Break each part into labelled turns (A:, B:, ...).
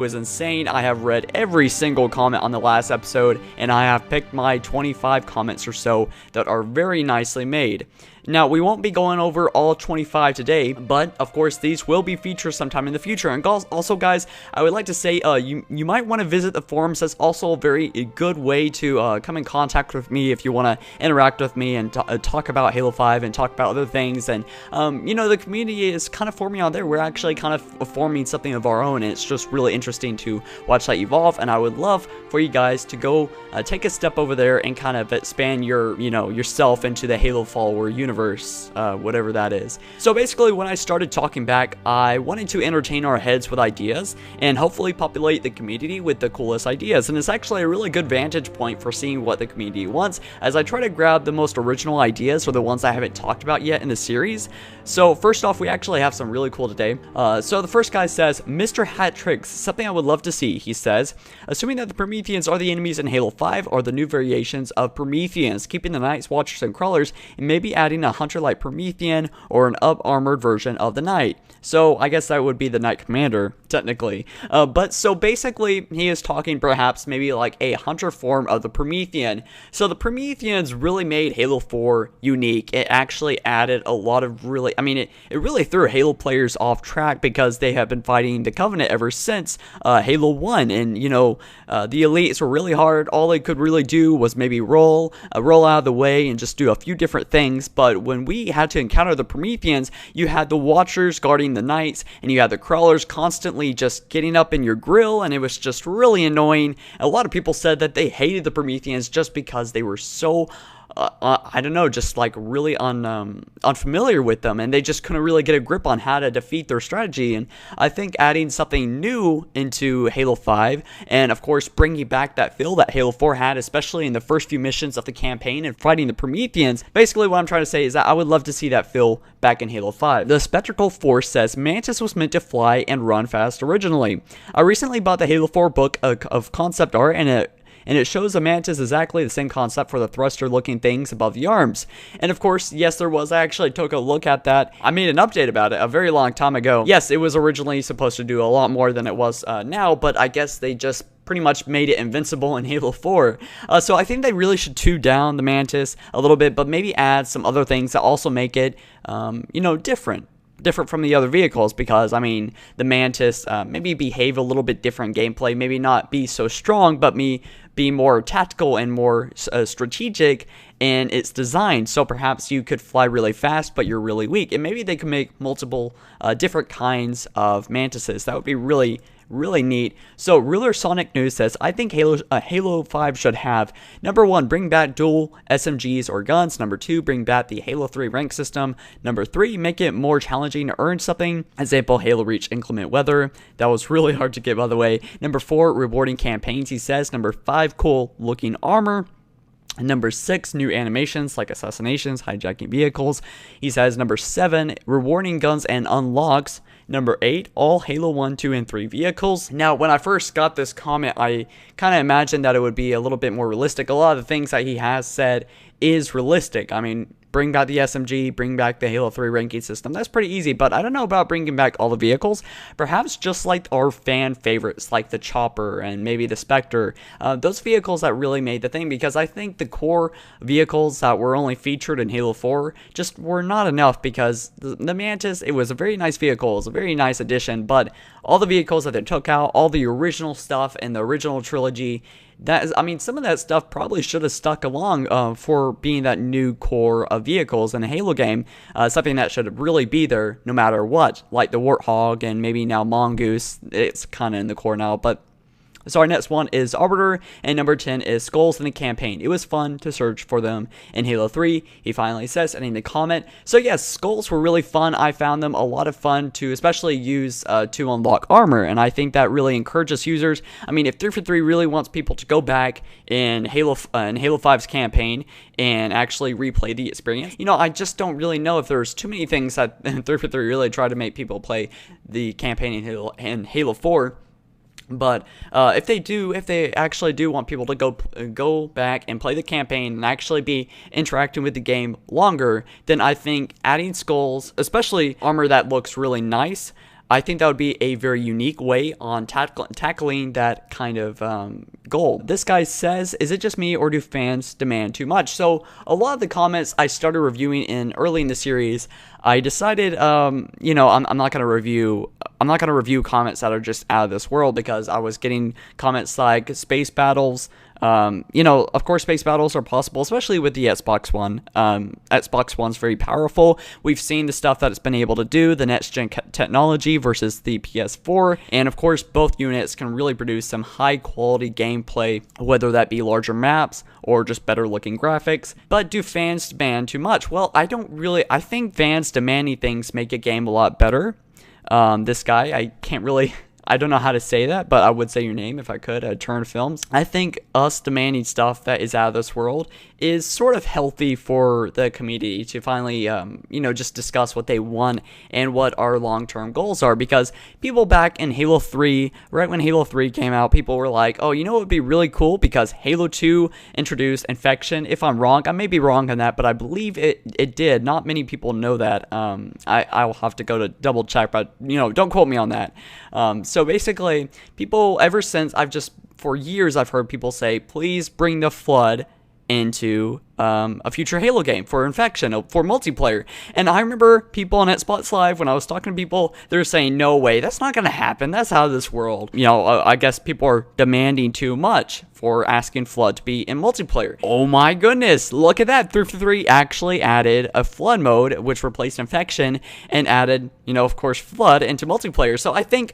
A: was insane. I have read every single comment on the last episode, and I have picked my 25 comments or so that are very nicely made. Now, we won't be going over all 25 today, but of course these will be featured sometime in the future. And also, guys, I would like to say you might want to visit the forums. That's also a very good way to come in contact with me if you want to interact with me and talk about Halo 5 and talk about other things. And you know, the community is kind of forming on there. We're actually kind of forming something of our own, and it's just really interesting to watch that evolve. And I would love for you guys to go take a step over there and kind of expand your yourself into the Halo follower universe. Whatever that is. So basically, when I started talking back, I wanted to entertain our heads with ideas and hopefully populate the community with the coolest ideas. And it's actually a really good vantage point for seeing what the community wants, as I try to grab the most original ideas or the ones I haven't talked about yet in the series. So first off, we actually have some really cool today. So the first guy says, Mr. Hat Tricks, something I would love to see. He says, assuming that the Prometheans are the enemies in Halo 5 or the new variations of Prometheans, keeping the Night Watchers and Crawlers, and maybe adding a hunter like Promethean or an up-armored version of the Knight. So I guess that would be the Knight Commander, technically. But so basically, he is talking perhaps maybe like a hunter form of the Promethean. So the Prometheans really made Halo 4 unique. It actually added a lot of really, I mean, it really threw Halo players off track because they have been fighting the Covenant ever since Halo 1. And, you know, the elites were really hard. All they could really do was maybe roll out of the way and just do a few different things. But when we had to encounter the Prometheans, you had the Watchers guarding the Knights, and you had the Crawlers constantly just getting up in your grill, and it was just really annoying. A lot of people said that they hated the Prometheans just because they were so I don't know, just like really unfamiliar with them, and they just couldn't really get a grip on how to defeat their strategy. And I think adding something new into Halo 5, and of course bringing back that feel that Halo 4 had, especially in the first few missions of the campaign and fighting the Prometheans, basically what I'm trying to say is that I would love to see that feel back in Halo 5. The Spectral Force says, Mantis was meant to fly and run fast originally. I recently bought the Halo 4 book of concept art, and it shows a Mantis exactly the same concept for the thruster looking things above the arms. And of course, yes, there was. I actually took a look at that. I made an update about it a very long time ago. Yes, it was originally supposed to do a lot more than it was now, but I guess they just pretty much made it invincible in Halo 4. So I think they really should tune down the Mantis a little bit, but maybe add some other things that also make it, you know, different from the other vehicles, because I mean the Mantis maybe behave a little bit different gameplay, maybe not be so strong, but be more tactical and more strategic in its design. So perhaps you could fly really fast, but you're really weak, and maybe they could make multiple different kinds of Mantises. That would be really neat. So Ruler Sonic News says, I think Halo 5 should have, number 1, bring back dual SMGs or guns. Number 2, bring back the Halo 3 rank system. Number 3, make it more challenging to earn something. Example, Halo Reach inclement weather. That was really hard to get, by the way. Number 4, rewarding campaigns, he says. Number 5, cool looking armor. And number 6, new animations like assassinations, hijacking vehicles. He says number 7, rewarding guns and unlocks. Number 8, all Halo 1, 2, and 3 vehicles. Now, when I first got this comment, I kind of imagined that it would be a little bit more realistic. A lot of the things that he has said is realistic. I mean, bring back the SMG, bring back the Halo 3 ranking system. That's pretty easy, but I don't know about bringing back all the vehicles. Perhaps just like our fan favorites, like the Chopper and maybe the Spectre. Those vehicles that really made the thing, because I think the core vehicles that were only featured in Halo 4 just were not enough, because the Mantis, it was a very nice vehicle. It was a very nice addition, but all the vehicles that they took out, all the original stuff in the original trilogy, that is, I mean, some of that stuff probably should have stuck along for being that new core of vehicles in a Halo game. Something that should really be there no matter what, like the Warthog and maybe now Mongoose. It's kind of in the core now, but So our next one is Arbiter, and number 10 is Skulls in the Campaign. It was fun to search for them in Halo 3, he finally says, ending the comment. So yes, Skulls were really fun. I found them a lot of fun to especially use to unlock armor, and I think that really encourages users. I mean, if 343 really wants people to go back in Halo 5's campaign and actually replay the experience, you know, I just don't really know if there's too many things that 343 really try to make people play the campaign in Halo 4. But if they actually do want people to go back and play the campaign and actually be interacting with the game longer, then I think adding skulls, especially armor that looks really nice, I think that would be a very unique way on tackling that kind of goal. This guy says, is it just me or do fans demand too much? So a lot of the comments I started reviewing early in the series, I decided, I'm not going to review comments that are just out of this world, because I was getting comments like space battles. Of course, space battles are possible, especially with the Xbox One. Xbox One's very powerful. We've seen the stuff that it's been able to do, the next-gen technology versus the PS4, and of course, both units can really produce some high-quality gameplay, whether that be larger maps or just better-looking graphics. But do fans demand too much? Well, I think fans demanding things make a game a lot better. This guy, I don't know how to say that, but I would say your name if I could, Turn Films. I think us demanding stuff that is out of this world is sort of healthy for the community to finally, just discuss what they want and what our long-term goals are. Because people back in Halo 3, right when Halo 3 came out, people were like, oh, it would be really cool because Halo 2 introduced infection. If I'm wrong, I may be wrong on that, but I believe it did. Not many people know that. I'll have to go to double check, but, don't quote me on that. So basically, people, ever since, for years, I've heard people say, please bring the Flood into a future Halo game for infection, for multiplayer. And I remember people on Xbox Live, when I was talking to people, they're saying, no way, that's not going to happen. That's out of this world. I guess people are demanding too much for asking Flood to be in multiplayer. Oh my goodness, look at that. 343 actually added a Flood mode, which replaced infection, and added, of course, Flood into multiplayer. So I think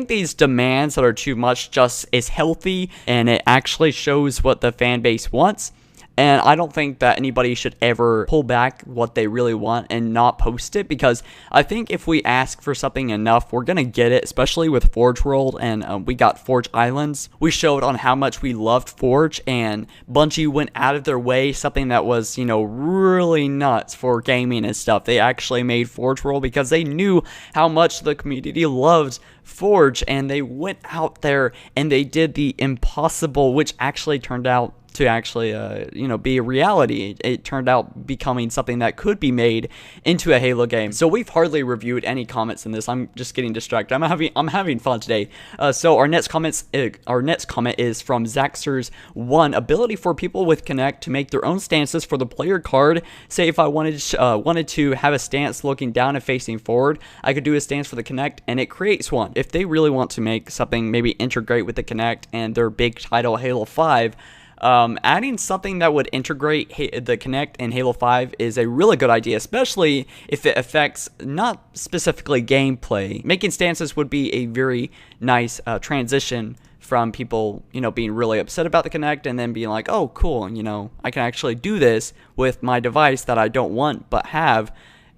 A: these demands that are too much just is healthy, and it actually shows what the fan base wants. And I don't think that anybody should ever pull back what they really want and not post it, because I think if we ask for something enough, we're going to get it, especially with Forge World, and we got Forge Islands. We showed on how much we loved Forge, and Bungie went out of their way, something that was, really nuts for gaming and stuff. They actually made Forge World because they knew how much the community loved Forge, and they went out there and they did the impossible, which actually turned out to actually, be a reality. It turned out becoming something that could be made into a Halo game. So we've hardly reviewed any comments in this. I'm just getting distracted. I'm having fun today. So our next comment is from Zaxers1. Ability for people with Kinect to make their own stances for the player card. Say if I wanted to have a stance looking down and facing forward, I could do a stance for the Kinect, and it creates one. If they really want to make something, maybe integrate with the Kinect and their big title Halo 5, adding something that would integrate the Kinect in Halo 5 is a really good idea, especially if it affects not specifically gameplay. Making stances would be a very nice transition from people, being really upset about the Kinect and then being like, oh, cool, I can actually do this with my device that I don't want but have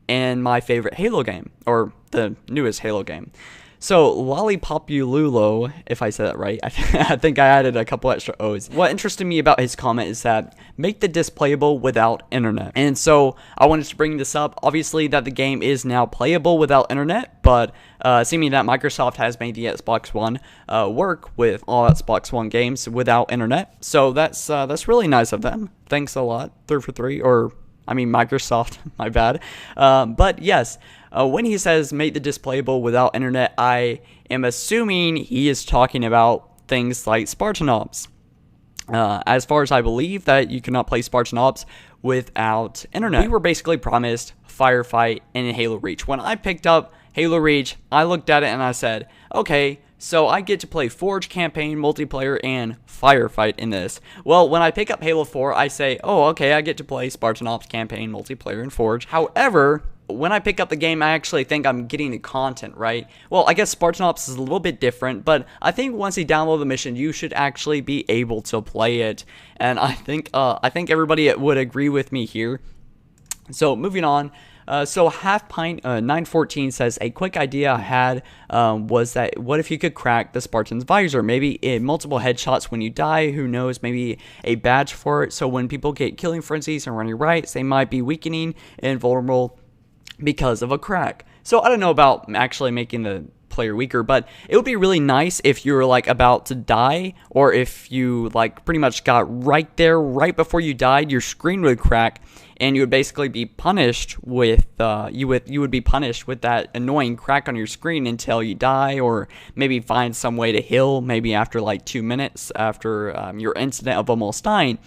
A: in my favorite Halo game, or the newest Halo game. So, Lollipopululo, if I said that right, I think I added a couple extra O's. What interested me about his comment is that make the disc playable without internet. And so, I wanted to bring this up. Obviously, that the game is now playable without internet, but seeming that Microsoft has made the Xbox One work with all Xbox One games without internet. So, that's really nice of them. Thanks a lot, 343, Microsoft, my bad. But yes, when he says make the disc playable without internet, I am assuming he is talking about things like Spartan Ops. As far as I believe that you cannot play Spartan Ops without internet. We were basically promised Firefight and Halo Reach. When I picked up Halo Reach, I looked at it and I said, okay, so I get to play Forge campaign, multiplayer, and Firefight in this. Well, when I pick up Halo 4, I say, oh, okay, I get to play Spartan Ops campaign, multiplayer, and Forge. However, when I pick up the game, I actually think I'm getting the content, right? Well, I guess Spartan Ops is a little bit different, but I think once you download the mission, you should actually be able to play it. And I think everybody would agree with me here. So, moving on. So Half Pint 914 says, a quick idea I had was that what if you could crack the Spartan's visor? Maybe in multiple headshots when you die, who knows, maybe a badge for it. So when people get killing frenzies and running rights, they might be weakening and vulnerable because of a crack. So I don't know about actually making the multiplayer weaker, but it would be really nice if you were like about to die, or if you like pretty much got right there, right before you died, your screen would crack, and you would basically be punished with you would be punished with that annoying crack on your screen until you die, or maybe find some way to heal, maybe after like 2 minutes after your incident of almost dying.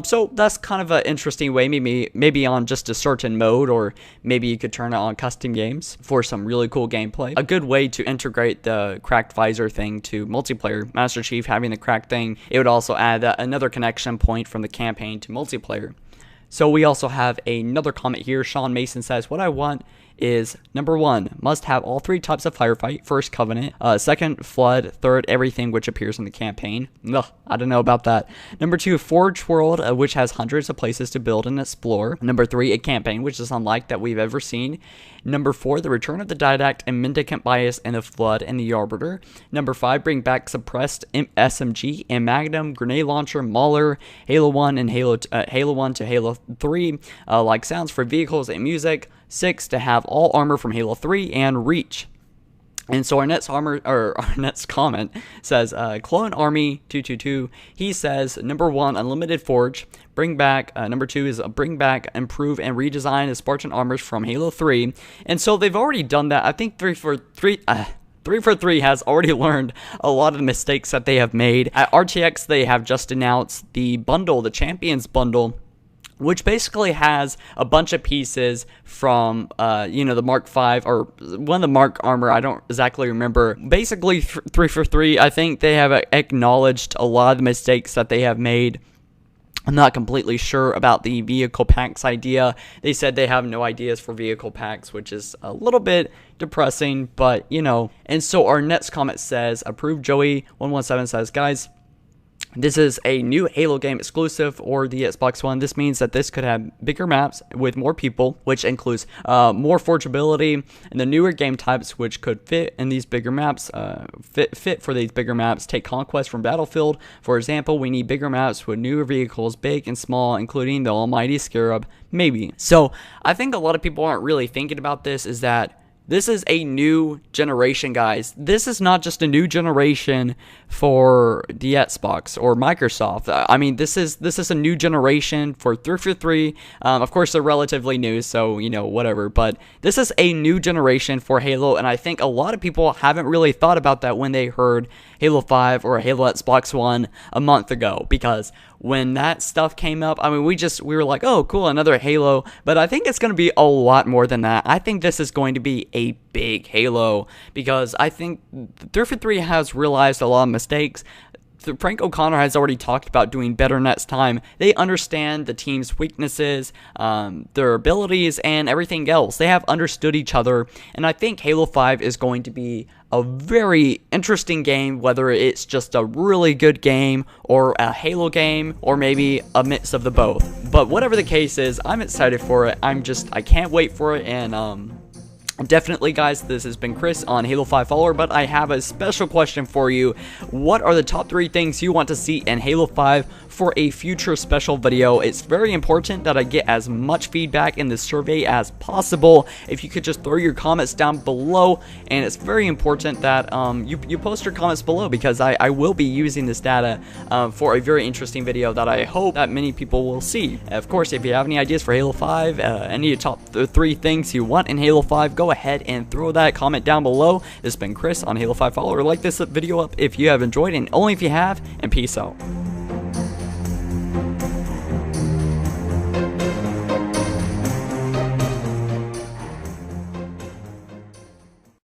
A: So that's kind of an interesting way, maybe on just a certain mode, or maybe you could turn it on custom games for some really cool gameplay. A good way to integrate the cracked visor thing to multiplayer. Master Chief having the cracked thing, it would also add another connection point from the campaign to multiplayer. So we also have another comment here. Sean Mason says, what I want is, number 1, must have all 3 types of firefight. First, Covenant. Second, Flood. Third, everything which appears in the campaign. Ugh, I don't know about that. Number 2, Forge World, which has hundreds of places to build and explore. Number 3, a campaign, which is unlike that we've ever seen. Number 4, the return of the Didact and Mendicant Bias and the Flood and the Arbiter. Number 5, bring back suppressed SMG and Magnum, Grenade Launcher, Mauler, Halo 1 and Halo 1 to Halo 3, like sounds for vehicles and music. 6, to have all armor from Halo 3 and Reach. And so our next comment says, Clone Army 222. He says, number 1, Unlimited Forge. Bring back. Number 2 is bring back, improve, and redesign the Spartan armors from Halo 3. And so they've already done that. I think 343 has already learned a lot of the mistakes that they have made. At RTX, they have just announced the bundle, the Champions bundle, which basically has a bunch of pieces from, the Mark 5, or one of the Mark armor, I don't exactly remember. Basically, 343, I think they have acknowledged a lot of the mistakes that they have made. I'm not completely sure about the vehicle packs idea. They said they have no ideas for vehicle packs, which is a little bit depressing, but, And so our next comment says, approved Joey117 says, guys, this is a new Halo game exclusive or the Xbox One. This means that this could have bigger maps with more people, which includes more forgeability and the newer game types, which could fit in these bigger maps. Fit for these bigger maps. Take Conquest from Battlefield, for example. We need bigger maps with newer vehicles, big and small, including the almighty Scarab. Maybe. So I think a lot of people aren't really thinking about this. Is that this is a new generation, guys. This is not just a new generation for the Xbox or Microsoft. I mean, this is a new generation for 343. Of course, they're relatively new, so, whatever. But this is a new generation for Halo, and I think a lot of people haven't really thought about that when they heard Halo 5 or Halo Xbox One a month ago, because when that stuff came up, I mean, we were like, oh, cool, another Halo. But I think it's going to be a lot more than that. I think this is going to be a big Halo, because I think 343 has realized a lot of mistakes. Frank O'Connor has already talked about doing better next time. They understand the team's weaknesses, their abilities, and everything else. They have understood each other, and I think Halo 5 is going to be a very interesting game, whether it's just a really good game or a Halo game or maybe a mix of the both. But whatever the case is, I'm excited for it. I can't wait for it, and definitely, guys, this has been Chris on Halo 5 Follower, but I have a special question for you. What are the top 3 things you want to see in Halo 5 for a future special video? It's very important that I get as much feedback in this survey as possible. If you could just throw your comments down below, and it's very important that you post your comments below, because I will be using this data for a very interesting video that I hope that many people will see. Of course, if you have any ideas for Halo 5, any top 3 things you want in Halo 5, go ahead and throw that comment down below. This has been Chris on Halo 5 Follower. Like this video up if you have enjoyed, and only if you have, and peace out.